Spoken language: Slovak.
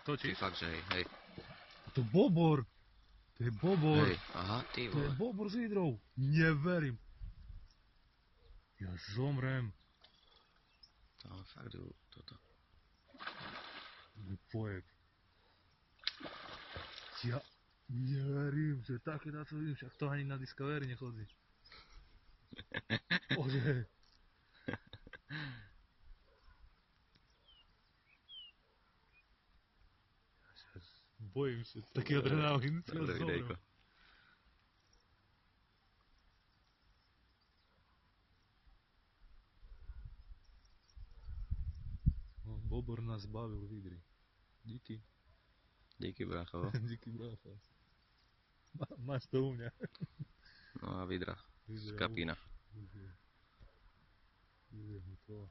Točí? Ty fakt, že hej, hej. To bobor! To je bobor! Hej, aha, ty To je vole. bobor s hydrou! Neverím! Ja zomrem! To fakt ju, toto. Pojeb. Ja neverím, že také na to vidím, však to ani na Discovery nechodí. Bože. Bojím sa, taký adrenalín, ja Dobré videjko. zomrem. No, bobor nás bavil vidry. Díky. Díky, bracho. Díky, brácha. Máš to u mňa. No a vidra. Z kapína. Ide mi to.